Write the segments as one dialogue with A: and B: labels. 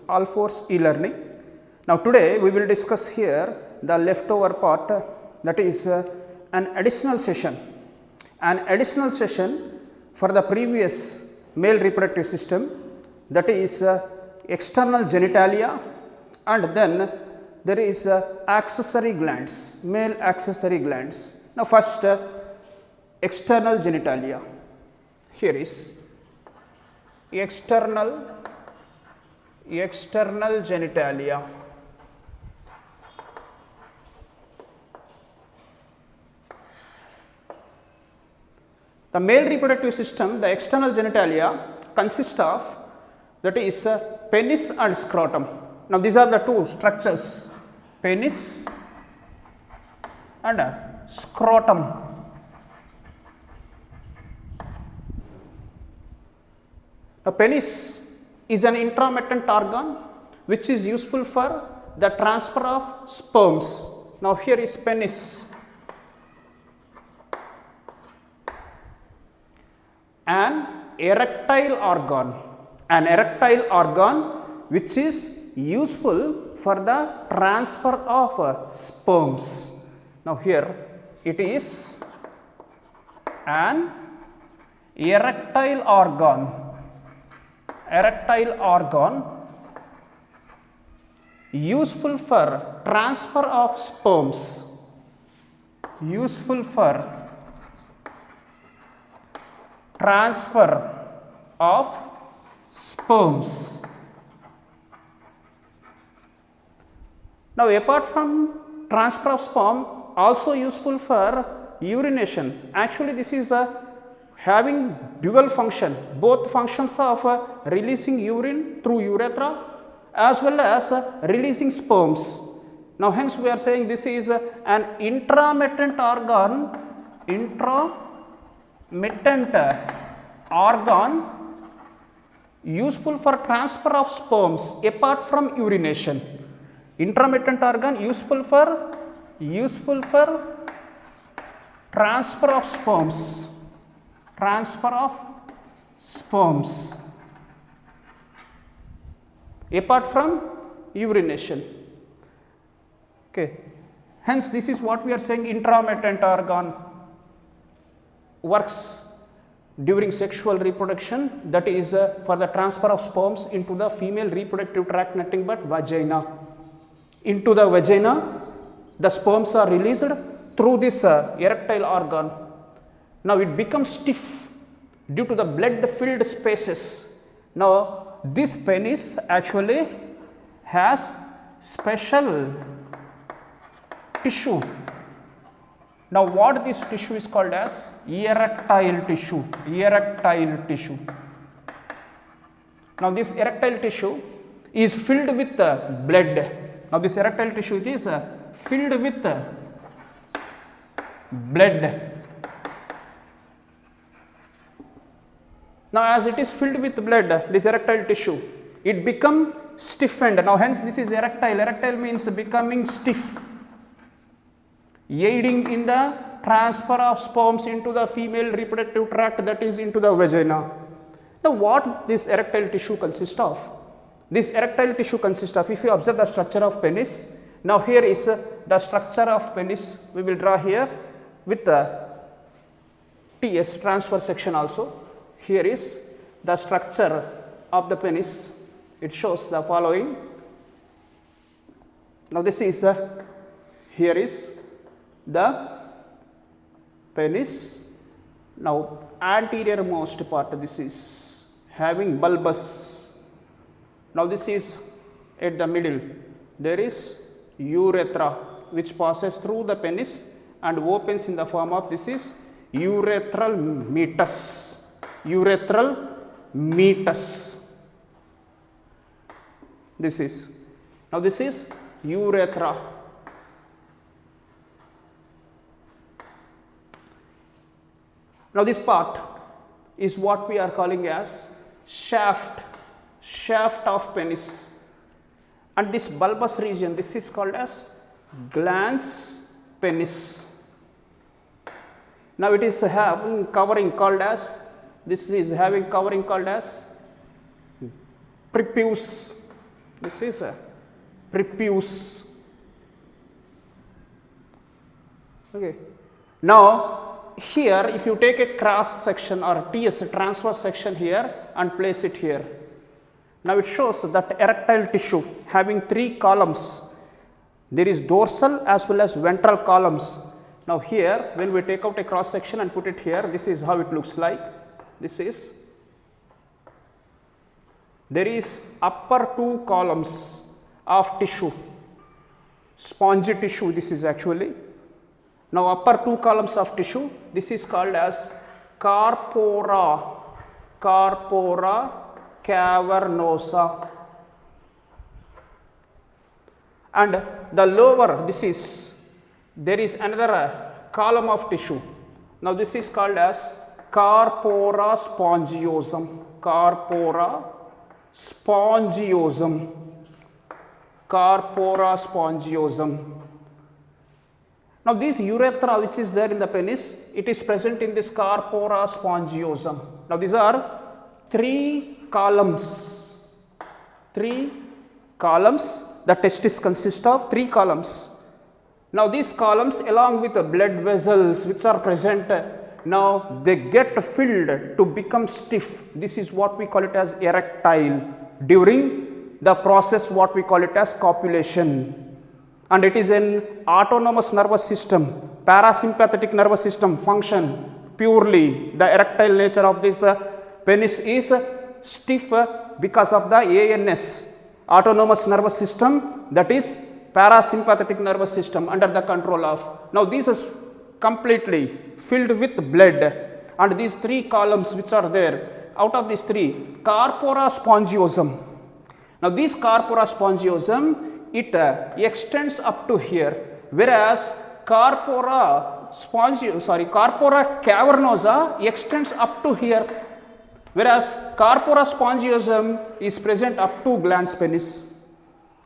A: all fours e-learning. Now today we will discuss here the leftover part, that is an additional session for the previous male reproductive system, that is external genitalia, and then there is accessory glands, male accessory glands. Now first external genitalia. Here is external genitalia. The male reproductive system, the external genitalia consists of, that is penis and scrotum. Now these are the two structures, penis and scrotum. A penis is an intramittent organ which is useful for the transfer of sperms. Now here is penis. An erectile organ which is useful for the transfer of sperms. Now here it is an erectile organ useful for transfer of sperms, Now apart from transfer of sperm, also useful for urination. Actually this is having dual function, both functions of releasing urine through urethra as well as releasing sperms. Now hence we are saying this is an intramittent organ useful for transfer of sperms apart from urination. Intramittent organ useful for transfer of sperms apart from urination. Okay. Hence this is what we are saying, intramittent organ works during sexual reproduction, that is for the transfer of sperms into the female reproductive tract, nothing but vagina. Into the vagina the sperms are released through this erectile organ. Now it becomes stiff due to the blood filled spaces. Now this penis actually has special tissue. Now what this tissue is called as erectile tissue. Now this erectile tissue is filled with blood. Now this erectile tissue is filled with blood. Now as it is filled with blood, this erectile tissue, it becomes stiffened. Now hence this is erectile. Erectile means becoming stiff, aiding in the transfer of sperms into the female reproductive tract, that is into the vagina. Now what this erectile tissue consists of? This erectile tissue consists of, if you observe the structure of penis, now here is the structure of penis, we will draw here with the TS, transfer section also. Here is the structure of the penis, it shows the following. Now this is here is the penis. Now anterior most part, this is having bulbous. Now this is at the middle, there is urethra which passes through the penis and opens in the form of, this is urethral meatus. This is, now this is urethra. Now this part is what we are calling as shaft of penis, and this bulbous region, this is called as glans penis. Now it is having covering called as, this is having covering called as prepuce. This is a prepuce. Okay. Now, here if you take a cross section or TS, transverse section here and place it here. Now, it shows that erectile tissue having 3 columns. There is dorsal as well as ventral columns. Now, here when we take out a cross section and put it here, this is how it looks like. This is, there is upper 2 columns of tissue, spongy tissue this is actually. Now, upper 2 columns of tissue, this is called as corpora cavernosa, and the lower, this is, there is another column of tissue. Now, this is called as corpora spongiosum, corpora spongiosum, corpora spongiosum. Now, this urethra which is there in the penis, it is present in this corpora spongiosum. Now, these are 3 columns, 3 columns. The testis consists of 3 columns. Now, these columns along with the blood vessels which are present, now they get filled to become stiff. This is what we call it as erectile during the process what we call it as copulation. And it is an autonomous nervous system, parasympathetic nervous system function purely. The erectile nature of this penis is stiff because of the ANS, autonomous nervous system, that is parasympathetic nervous system under the control of. Now, this is completely filled with blood, and these 3 columns which are there, out of these 3, corpora spongiosum. Now, this corpora spongiosum, it extends up to here, whereas corpora cavernosa extends up to here, whereas corpora spongiosum is present up to glans penis.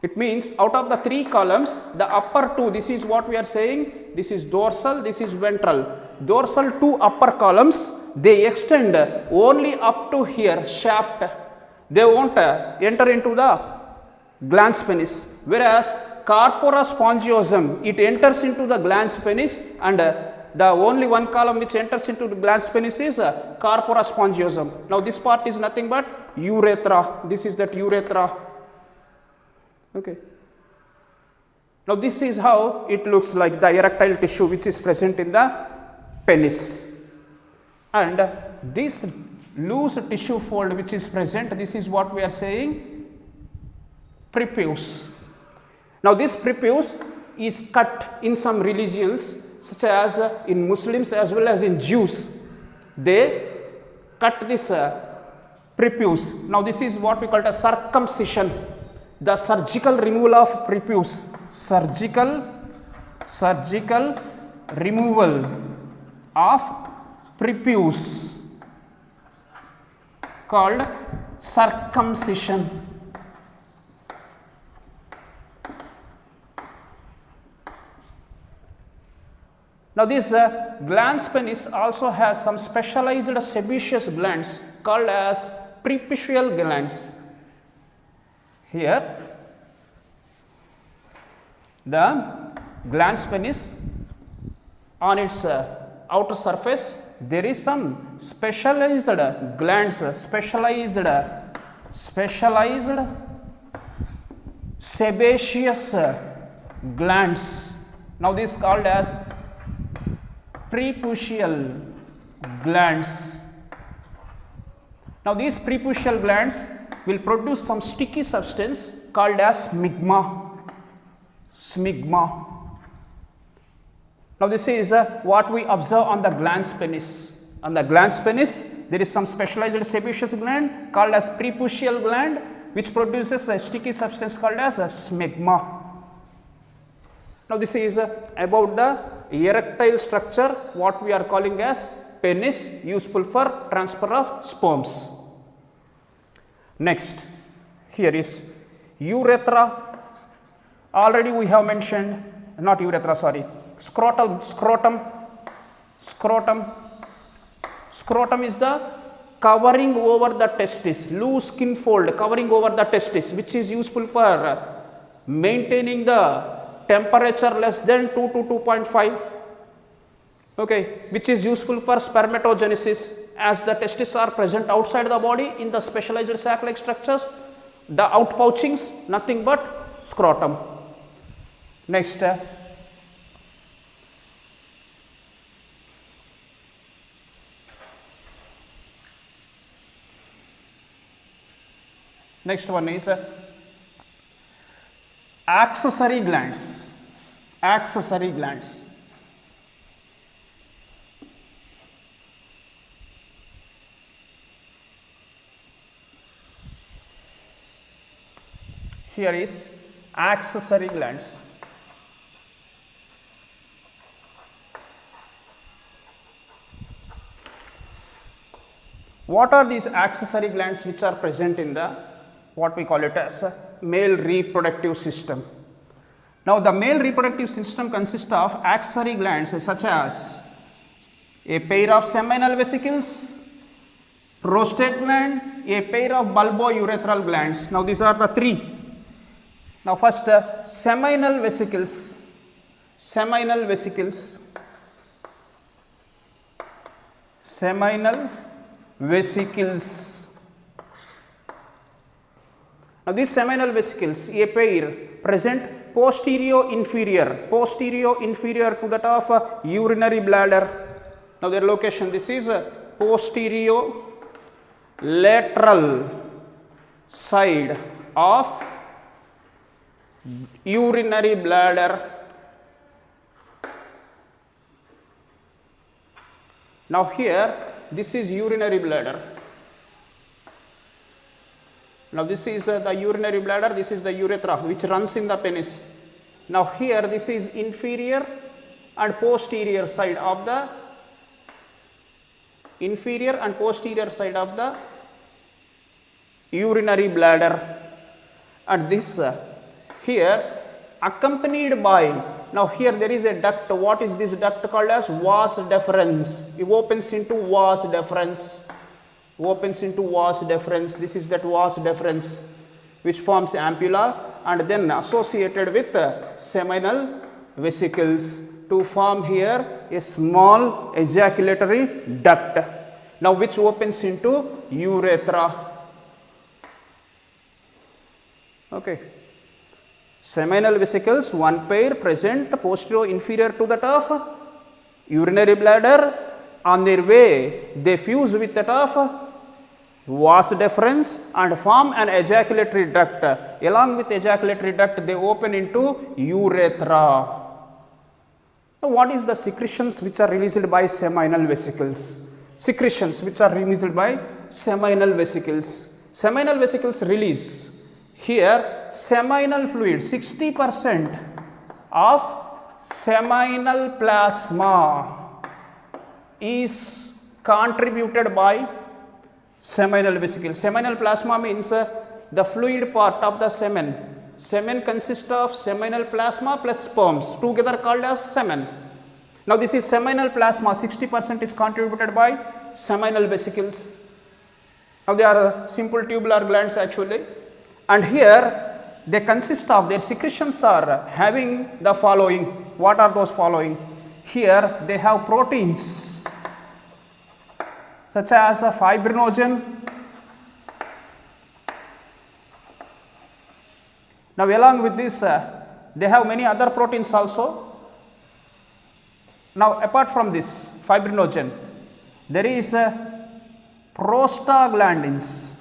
A: It means out of the 3 columns, the upper 2, this is what we are saying, this is dorsal, this is ventral. Dorsal 2 upper columns, they extend only up to here, shaft. They won't enter into the glans penis, whereas corpora spongiosum, it enters into the glans penis, and the only one column which enters into the glans penis is corpora spongiosum. Now, this part is nothing but urethra. This is that urethra. Okay. Now, this is how it looks like, the erectile tissue which is present in the penis. And this loose tissue fold which is present, this is what we are saying, prepuce. Now, this prepuce is cut in some religions, such as in Muslims as well as in Jews. They cut this prepuce. Now, this is what we call a circumcision, the surgical removal of prepuce, surgical removal of prepuce, called circumcision. Now, this glans penis also has some specialized sebaceous glands called as preputial glands. Here, the glans penis, on its outer surface, there is some specialized glands, specialized sebaceous glands. Now, this is called as preputial glands. Now, these preputial glands will produce some sticky substance called as smegma. Now, this is what we observe on the glans penis. On the glans penis, there is some specialized sebaceous gland called as preputial gland, which produces a sticky substance called as a smegma. Now, this is about the erectile structure, what we are calling as penis, useful for transfer of sperms. Next, here is urethra. Already we have mentioned, not urethra, sorry, scrotum. Scrotum is the covering over the testis, loose skin fold covering over the testis, which is useful for maintaining the temperature less than 2 to 2.5, okay, which is useful for spermatogenesis, as the testes are present outside the body in the specialized sac-like structures, the outpouchings nothing but scrotum. Next, next one is accessory glands. Accessory glands. Here is accessory glands. What are these accessory glands which are present in the what we call it as a male reproductive system? Now, the male reproductive system consists of accessory glands such as a pair of seminal vesicles, prostate gland, a pair of bulbourethral glands. Now, these are the three. Now, first seminal vesicles, seminal vesicles, seminal vesicles. Now, these seminal vesicles, a pair present posterior inferior to that of urinary bladder. Now, their location, this is posterior lateral side of urinary bladder. Now, here this is urinary bladder. Now, this is the urinary bladder, this is the urethra which runs in the penis. Now, here this is inferior and posterior side of the urinary bladder, and this here accompanied by, now here there is a duct. What is this duct called as? Vas deferens. It opens into vas deferens. This is that vas deferens which forms ampulla and then associated with seminal vesicles to form here a small ejaculatory duct, now which opens into urethra. Okay. Seminal vesicles, one pair present posterior inferior to that of urinary bladder. On their way, they fuse with that of vas deferens and form an ejaculatory duct. Along with ejaculatory duct, they open into urethra. Now, what is the secretions which are released by seminal vesicles? Secretions which are released by seminal vesicles. Seminal vesicles release here seminal fluid, 60% of seminal plasma is contributed by seminal vesicles. Seminal plasma means the fluid part of the semen. Semen consists of seminal plasma plus sperms, together called as semen. Now, this is seminal plasma, 60% is contributed by seminal vesicles. Now, they are simple tubular glands actually, and here they consist of, their secretions are having the following. What are those following? Here they have proteins such as fibrinogen. Now, along with this, they have many other proteins also. Now, apart from this fibrinogen, there is prostaglandins,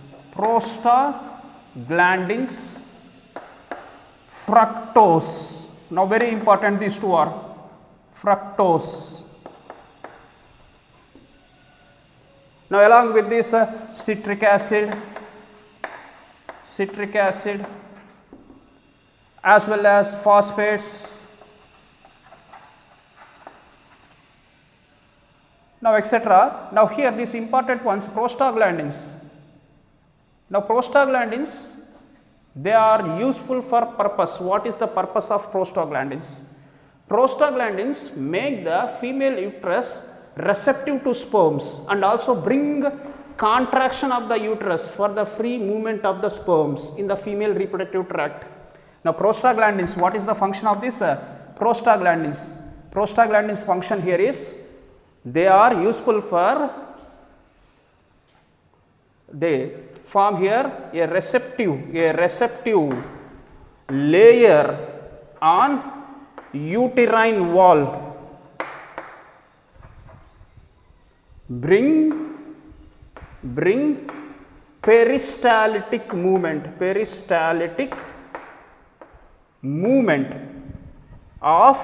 A: fructose. Now, very important, these two are fructose. Now, along with this citric acid as well as phosphates, now etc. Now, here these important ones, prostaglandins. Now, prostaglandins, they are useful for purpose. What is the purpose of prostaglandins? Prostaglandins make the female uterus receptive to sperms and also bring contraction of the uterus for the free movement of the sperms in the female reproductive tract. Now, prostaglandins, what is the function of this? Prostaglandins. Prostaglandins function here is, they are useful for, they form here a receptive layer on uterine wall, bring peristaltic movement of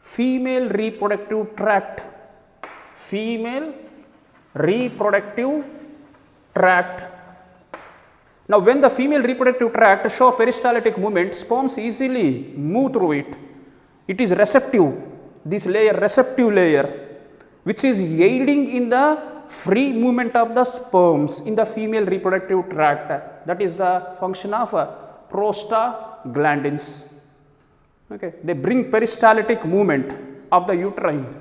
A: female reproductive tract, Now, when the female reproductive tract show peristaltic movement, sperms easily move through it. It is receptive, this layer, receptive layer, which is aiding in the free movement of the sperms in the female reproductive tract. That is the function of prostaglandins. Okay, they bring peristaltic movement of the uterine.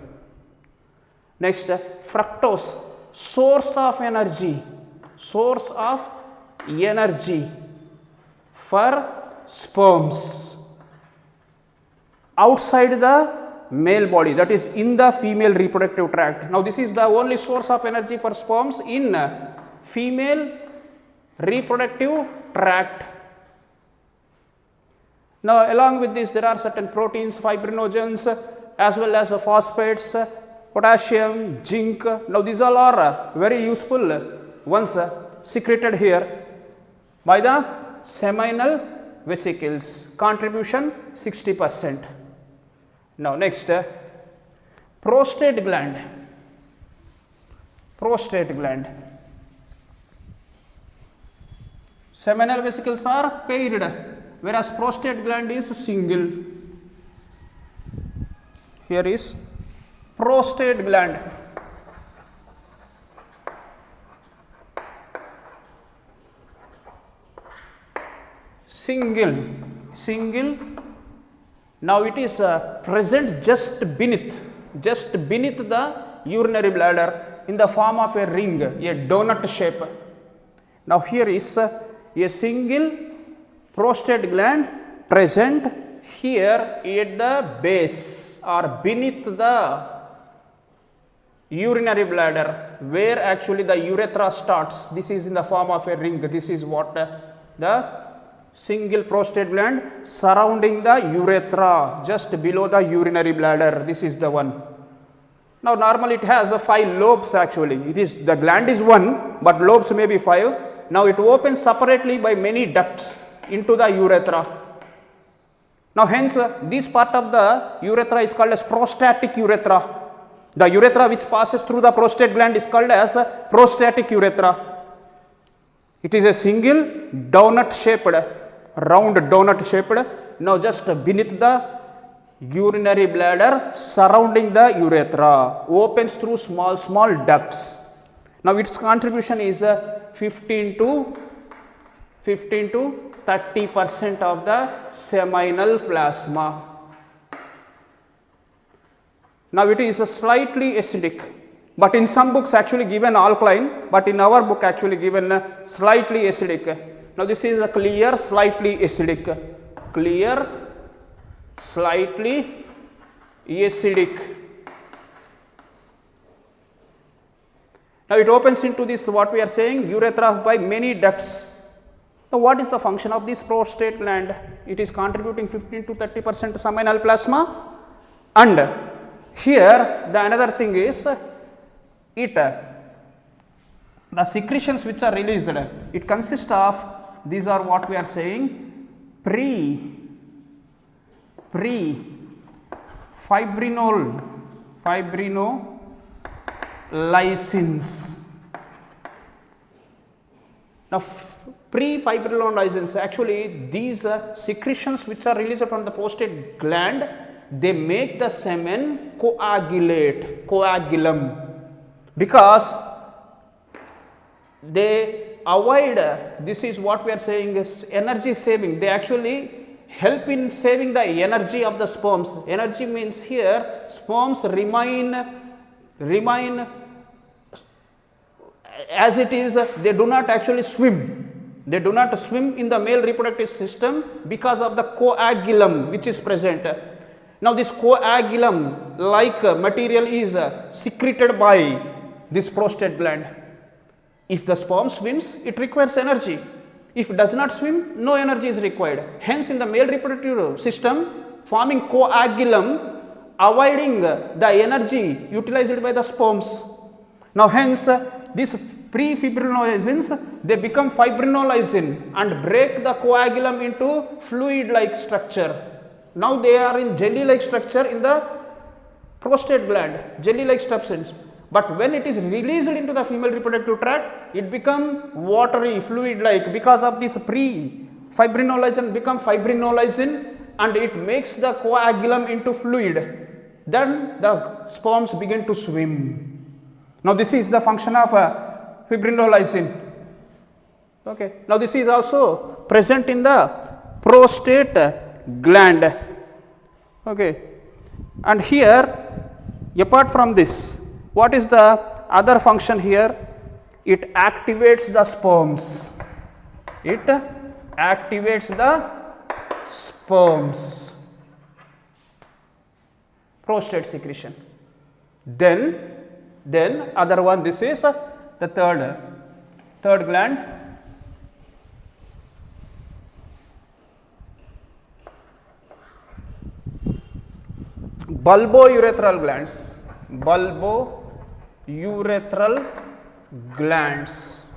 A: Next, fructose, source of energy for sperms outside the male body, that is in the female reproductive tract. Now, this is the only source of energy for sperms in female reproductive tract. Now, along with this, there are certain proteins, fibrinogens, as well as phosphates, potassium, zinc. Now, these all are very useful ones secreted here by the seminal vesicles. Contribution 60%. Now, next, prostate gland. Seminal vesicles are paired, whereas prostate gland is single. Here is prostate gland. Single. Now, it is present just beneath the urinary bladder in the form of a ring, a donut shape. Now, here is a single prostate gland present here at the base or beneath the urinary bladder, where actually the urethra starts. This is in the form of a ring. This is what the single prostate gland surrounding the urethra, just below the urinary bladder. This is the one. Now, normally it has 5 lobes actually. The gland is one, but lobes may be 5. Now, it opens separately by many ducts into the urethra. Now, hence this part of the urethra is called as prostatic urethra. The urethra which passes through the prostate gland is called as prostatic urethra. It is a single donut shaped, round donut shaped, now just beneath the urinary bladder surrounding the urethra, opens through small ducts. Now, its contribution is 15 to 30% of the seminal plasma. Now, it is slightly acidic, but in some books actually given alkaline, but in our book actually given slightly acidic. Now, this is a clear, slightly acidic. Clear, slightly acidic. Now, it opens into this, what we are saying, urethra by many ducts. Now, what is the function of this prostate gland? It is contributing 15 to 30% seminal plasma, and here the another thing is the secretions which are released, it consists of, these are what we are saying, fibrinolysins. Now, pre-fibrinolysins, actually these secretions which are released from the prostate gland, they make the semen coagulum, because they avoid, this is what we are saying is energy saving. They actually help in saving the energy of the sperms. Energy means here sperms remain as it is, they do not actually swim. They do not swim in the male reproductive system because of the coagulum which is present. Now, this coagulum like material is secreted by this prostate gland. If the sperm swims, it requires energy. If it does not swim, no energy is required. Hence, in the male reproductive system, forming coagulum, avoiding the energy utilized by the sperms. Now, hence, these pre-fibrinolyzins, they become fibrinolysin and break the coagulum into fluid-like structure. Now, they are in jelly-like structure in the prostate gland, jelly-like substance. But when it is released into the female reproductive tract, it become watery, fluid-like because of this pre-fibrinolysin become fibrinolysin and it makes the coagulum into fluid. Then the sperms begin to swim. Now, this is the function of fibrinolysin. Okay. Now, this is also present in the prostate gland. Okay. And here, apart from this, what is the other function here? It activates the sperms. It activates the sperms. Prostate secretion. Then other one, this is the third gland. Bulbourethral glands. Bulbourethral glands.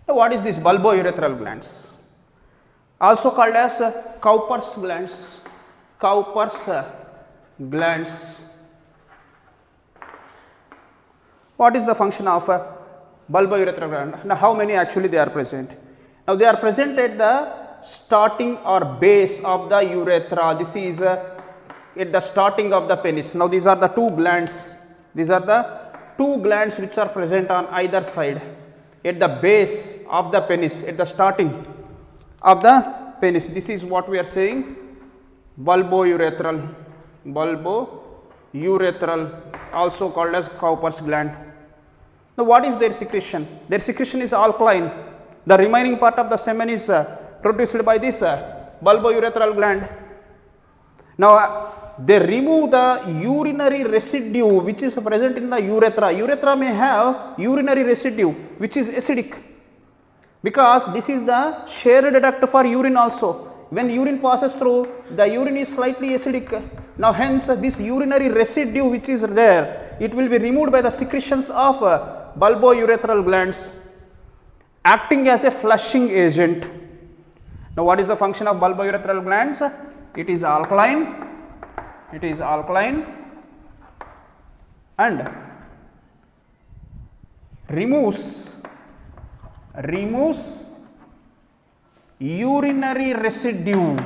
A: Now, what is this bulbourethral glands? Also called as Cowper's glands. Cowper's glands. What is the function of bulbourethral gland? Now, how many actually they are present? Now, they are present at the starting or base of the urethra. This is at the starting of the penis. Now, these are the two glands. These are the two glands which are present on either side at the base of the penis, at the starting of the penis. This is what we are saying, bulbourethral. Bulbourethral, also called as Cowper's gland. Now, what is their secretion? Their secretion is alkaline. The remaining part of the semen is produced by this bulbourethral gland. Now, they remove the urinary residue which is present in the urethra. Urethra may have urinary residue which is acidic, because this is the shared duct for urine also. When urine passes through, the urine is slightly acidic. Now, hence, this urinary residue which is there, it will be removed by the secretions of bulbourethral glands, acting as a flushing agent. Now, what is the function of bulbourethral glands? It is alkaline. It is alkaline and removes urinary residue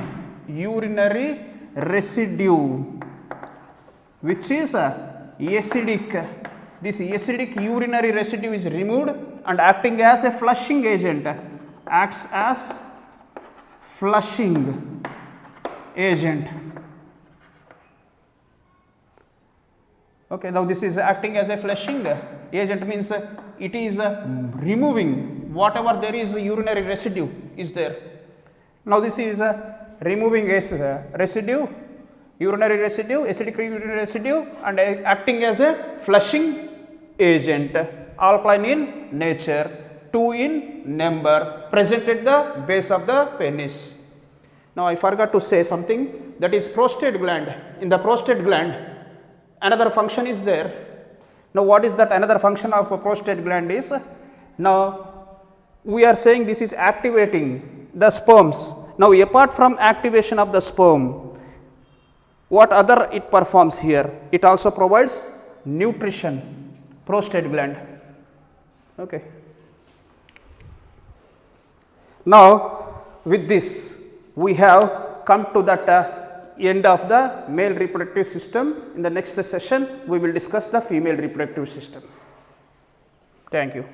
A: which is acidic. This acidic urinary residue is removed and acting as a flushing agent, acts as flushing agent. Okay, now this is acting as a flushing agent, means it is removing whatever there is urinary residue is there. Now, this is removing residue, urinary residue, acidic urinary residue, and acting as a flushing agent, alkaline in nature, 2 in number, present at the base of the penis. Now, I forgot to say something, that is prostate gland. In the prostate gland, another function is there. Now, what is that another function of a prostate gland is? Now, we are saying this is activating the sperms. Now, apart from activation of the sperm, what other it performs here? It also provides nutrition, prostate gland. Okay. Now, with this, we have come to that end of the male reproductive system. In the next session, we will discuss the female reproductive system. Thank you.